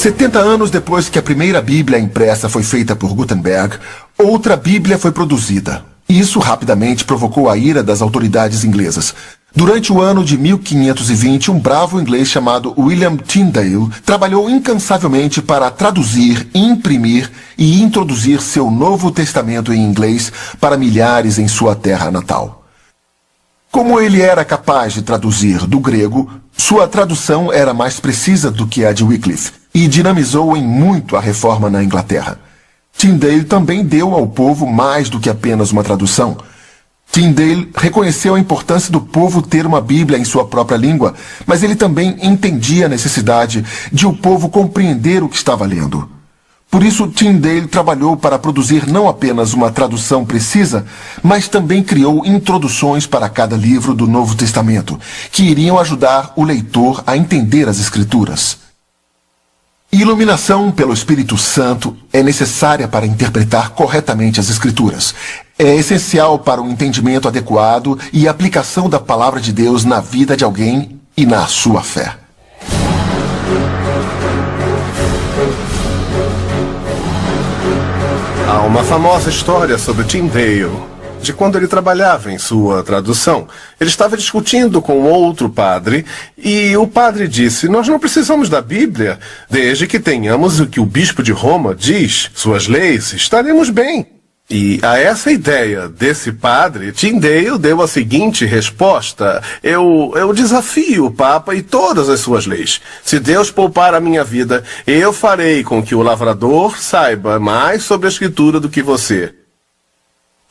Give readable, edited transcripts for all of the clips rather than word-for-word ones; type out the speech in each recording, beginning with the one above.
"70 anos depois que a primeira Bíblia impressa foi feita por Gutenberg, outra Bíblia foi produzida. Isso rapidamente provocou a ira das autoridades inglesas. Durante o ano de 1520, um bravo inglês chamado William Tyndale trabalhou incansavelmente para traduzir, imprimir e introduzir seu Novo Testamento em inglês para milhares em sua terra natal. Como ele era capaz de traduzir do grego, sua tradução era mais precisa do que a de Wycliffe e dinamizou em muito a reforma na Inglaterra. Tyndale também deu ao povo mais do que apenas uma tradução. Tyndale reconheceu a importância do povo ter uma Bíblia em sua própria língua, mas ele também entendia a necessidade de o povo compreender o que estava lendo. Por isso, Tyndale trabalhou para produzir não apenas uma tradução precisa, mas também criou introduções para cada livro do Novo Testamento, que iriam ajudar o leitor a entender as Escrituras. Iluminação pelo Espírito Santo é necessária para interpretar corretamente as Escrituras. É essencial para o entendimento adequado e aplicação da Palavra de Deus na vida de alguém e na sua fé. Há uma famosa história sobre Tyndale, de quando ele trabalhava em sua tradução. Ele estava discutindo com outro padre e o padre disse: "Nós não precisamos da Bíblia, desde que tenhamos o que o bispo de Roma diz, suas leis, estaremos bem." E a essa ideia desse padre, Tyndale deu a seguinte resposta: Eu desafio o Papa e todas as suas leis. Se Deus poupar a minha vida, eu farei com que o lavrador saiba mais sobre a Escritura do que você.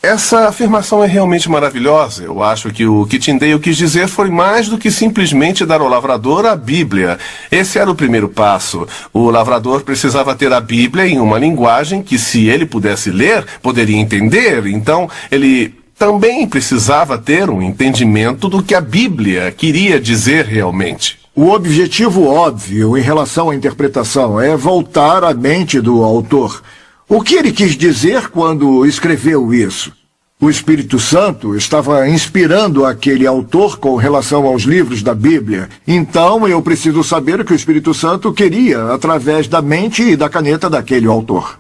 Essa afirmação é realmente maravilhosa. Eu acho que o que Tyndale quis dizer foi mais do que simplesmente dar ao lavrador a Bíblia. Esse era o primeiro passo. O lavrador precisava ter a Bíblia em uma linguagem que, se ele pudesse ler, poderia entender. Então, ele também precisava ter um entendimento do que a Bíblia queria dizer realmente. O objetivo óbvio em relação à interpretação é voltar à mente do autor. O que ele quis dizer quando escreveu isso? O Espírito Santo estava inspirando aquele autor com relação aos livros da Bíblia. Então eu preciso saber o que o Espírito Santo queria através da mente e da caneta daquele autor.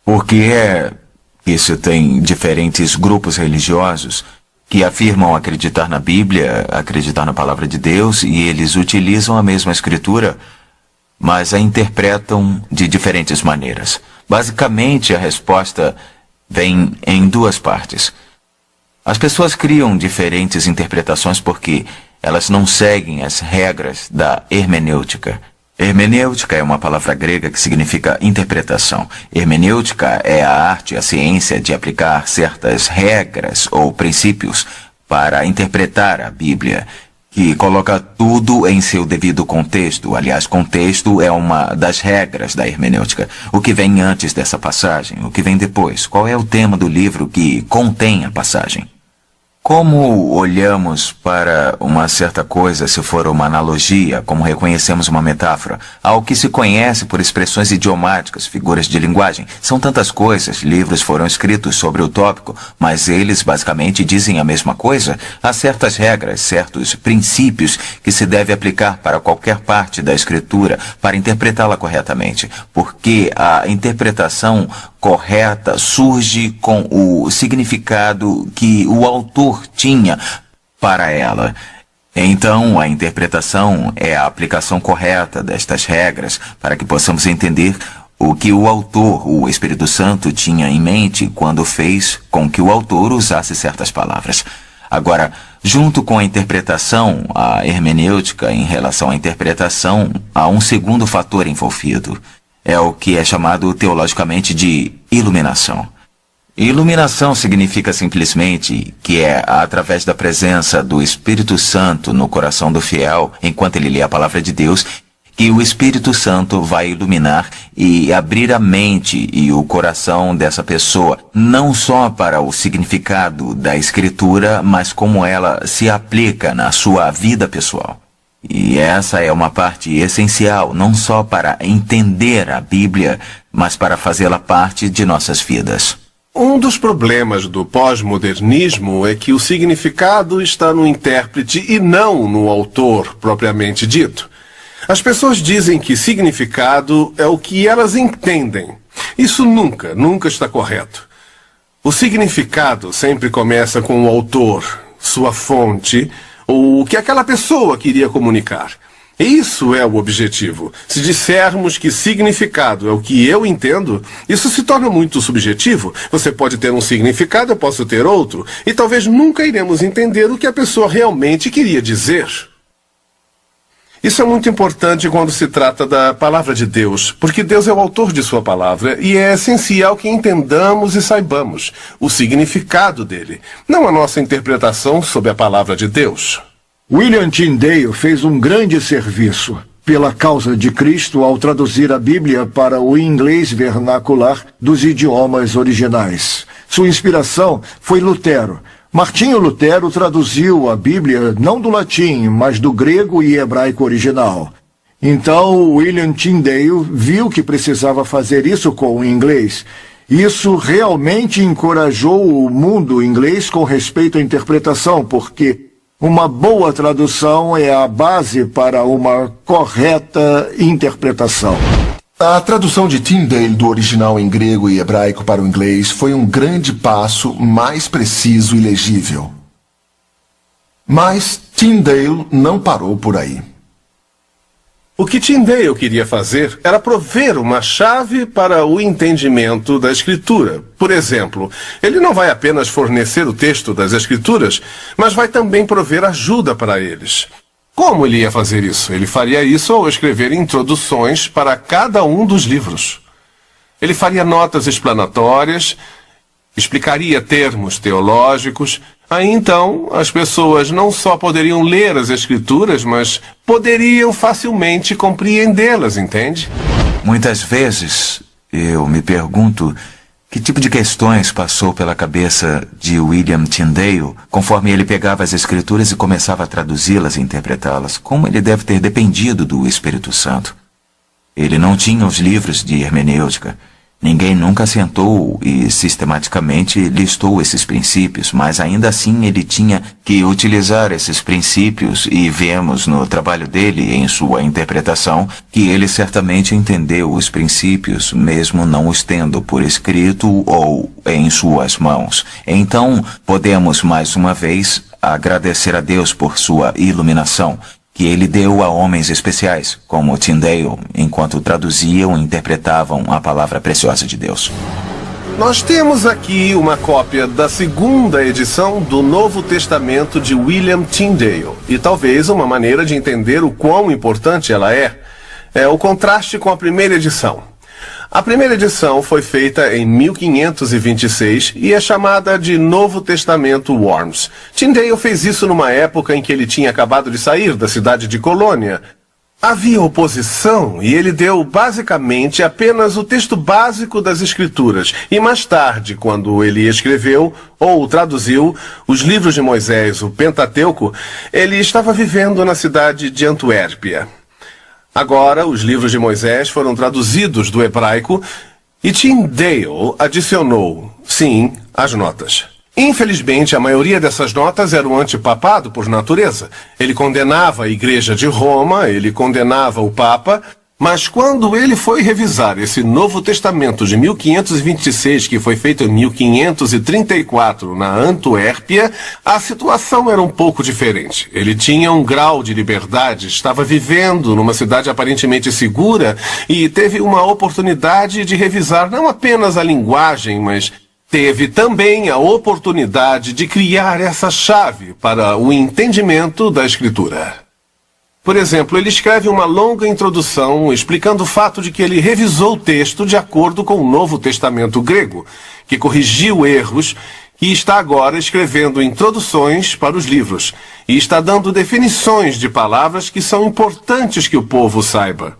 Porque isso tem diferentes grupos religiosos que afirmam acreditar na Bíblia, acreditar na Palavra de Deus, e eles utilizam a mesma escritura, mas a interpretam de diferentes maneiras. Basicamente, a resposta vem em duas partes. As pessoas criam diferentes interpretações porque elas não seguem as regras da hermenêutica. Hermenêutica é uma palavra grega que significa interpretação. Hermenêutica é a arte, a ciência de aplicar certas regras ou princípios para interpretar a Bíblia, que coloca tudo em seu devido contexto. Aliás, contexto é uma das regras da hermenêutica. O que vem antes dessa passagem? O que vem depois? Qual é o tema do livro que contém a passagem? Como olhamos para uma certa coisa, se for uma analogia, como reconhecemos uma metáfora, ao que se conhece por expressões idiomáticas, figuras de linguagem? São tantas coisas, livros foram escritos sobre o tópico, mas eles basicamente dizem a mesma coisa. Há certas regras, certos princípios que se deve aplicar para qualquer parte da escritura para interpretá-la corretamente, porque a interpretação correta surge com o significado que o autor tinha para ela. Então, a interpretação é a aplicação correta destas regras para que possamos entender o que o autor, o Espírito Santo, tinha em mente quando fez com que o autor usasse certas palavras. Agora, junto com a interpretação, a hermenêutica em relação à interpretação, há um segundo fator envolvido. É o que é chamado teologicamente de iluminação. Iluminação significa simplesmente que é através da presença do Espírito Santo no coração do fiel, enquanto ele lê a palavra de Deus, que o Espírito Santo vai iluminar e abrir a mente e o coração dessa pessoa, não só para o significado da Escritura, mas como ela se aplica na sua vida pessoal. E essa é uma parte essencial, não só para entender a Bíblia, mas para fazê-la parte de nossas vidas. Um dos problemas do pós-modernismo é que o significado está no intérprete e não no autor propriamente dito. As pessoas dizem que significado é o que elas entendem. Isso nunca está correto. O significado sempre começa com o autor, sua fonte, ou o que aquela pessoa queria comunicar. Isso é o objetivo. Se dissermos que significado é o que eu entendo, isso se torna muito subjetivo. Você pode ter um significado, eu posso ter outro, e talvez nunca iremos entender o que a pessoa realmente queria dizer. Isso é muito importante quando se trata da palavra de Deus, porque Deus é o autor de sua palavra e é essencial que entendamos e saibamos o significado dele, não a nossa interpretação sobre a palavra de Deus. William Tyndale fez um grande serviço pela causa de Cristo ao traduzir a Bíblia para o inglês vernacular dos idiomas originais. Sua inspiração foi Lutero. Martinho Lutero traduziu a Bíblia não do latim, mas do grego e hebraico original. Então, William Tyndale viu que precisava fazer isso com o inglês. Isso realmente encorajou o mundo inglês com respeito à interpretação, porque uma boa tradução é a base para uma correta interpretação. A tradução de Tyndale do original em grego e hebraico para o inglês foi um grande passo mais preciso e legível. Mas Tyndale não parou por aí. O que Tyndale queria fazer era prover uma chave para o entendimento da Escritura. Por exemplo, ele não vai apenas fornecer o texto das Escrituras, mas vai também prover ajuda para eles. Como ele ia fazer isso? Ele faria isso ao escrever introduções para cada um dos livros. Ele faria notas explanatórias, explicaria termos teológicos. Aí então, as pessoas não só poderiam ler as Escrituras, mas poderiam facilmente compreendê-las, entende? Muitas vezes eu me pergunto que tipo de questões passou pela cabeça de William Tyndale conforme ele pegava as Escrituras e começava a traduzi-las e interpretá-las. Como ele deve ter dependido do Espírito Santo. Ele não tinha os livros de hermenêutica. Ninguém nunca sentou e sistematicamente listou esses princípios, mas ainda assim ele tinha que utilizar esses princípios e vemos no trabalho dele, em sua interpretação, que ele certamente entendeu os princípios, mesmo não os tendo por escrito ou em suas mãos. Então, podemos mais uma vez agradecer a Deus por sua iluminação, que ele deu a homens especiais, como Tyndale, enquanto traduziam e interpretavam a palavra preciosa de Deus. Nós temos aqui uma cópia da segunda edição do Novo Testamento de William Tyndale, e talvez uma maneira de entender o quão importante ela é o contraste com a primeira edição. A primeira edição foi feita em 1526 e é chamada de Novo Testamento Worms. Tyndale fez isso numa época em que ele tinha acabado de sair da cidade de Colônia. Havia oposição e ele deu basicamente apenas o texto básico das Escrituras. E mais tarde, quando ele escreveu ou traduziu os livros de Moisés, o Pentateuco, ele estava vivendo na cidade de Antuérpia. Agora, os livros de Moisés foram traduzidos do hebraico e Tyndale adicionou, sim, as notas. Infelizmente, a maioria dessas notas eram antipapado por natureza. Ele condenava a Igreja de Roma, ele condenava o Papa, mas quando ele foi revisar esse Novo Testamento de 1526, que foi feito em 1534 na Antuérpia, a situação era um pouco diferente. Ele tinha um grau de liberdade, estava vivendo numa cidade aparentemente segura e teve uma oportunidade de revisar não apenas a linguagem, mas teve também a oportunidade de criar essa chave para o entendimento da Escritura. Por exemplo, ele escreve uma longa introdução explicando o fato de que ele revisou o texto de acordo com o Novo Testamento grego, que corrigiu erros e está agora escrevendo introduções para os livros e está dando definições de palavras que são importantes que o povo saiba.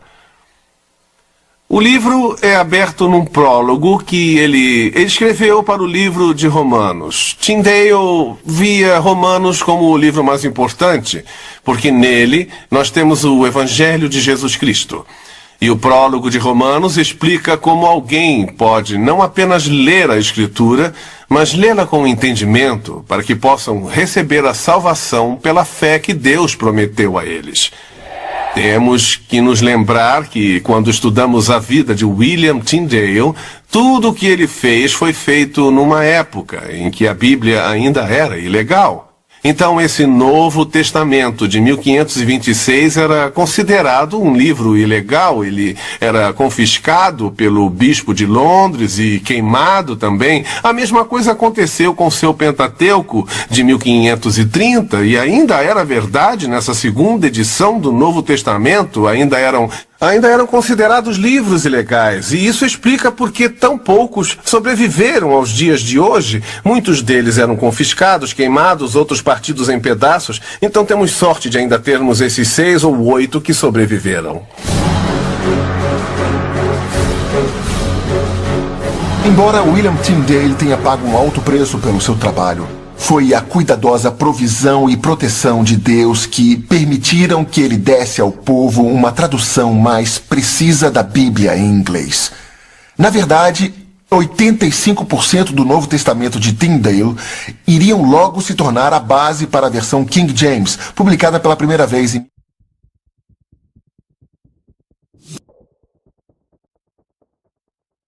O livro é aberto num prólogo que ele escreveu para o livro de Romanos. Tyndale via Romanos como o livro mais importante, porque nele nós temos o Evangelho de Jesus Cristo. E o prólogo de Romanos explica como alguém pode não apenas ler a Escritura, mas lê-la com entendimento, para que possam receber a salvação pela fé que Deus prometeu a eles. Temos que nos lembrar que, quando estudamos a vida de William Tyndale, tudo o que ele fez foi feito numa época em que a Bíblia ainda era ilegal. Então, esse Novo Testamento de 1526 era considerado um livro ilegal. Ele era confiscado pelo bispo de Londres e queimado também. A mesma coisa aconteceu com seu Pentateuco de 1530 e ainda era verdade nessa segunda edição do Novo Testamento. Ainda eram considerados livros ilegais, e isso explica por que tão poucos sobreviveram aos dias de hoje. Muitos deles eram confiscados, queimados, outros partidos em pedaços. Então temos sorte de ainda termos esses 6 ou 8 que sobreviveram. Embora William Tyndale tenha pago um alto preço pelo seu trabalho, foi a cuidadosa provisão e proteção de Deus que permitiram que ele desse ao povo uma tradução mais precisa da Bíblia em inglês. Na verdade, 85% do Novo Testamento de Tyndale iriam logo se tornar a base para a versão King James, publicada pela primeira vez em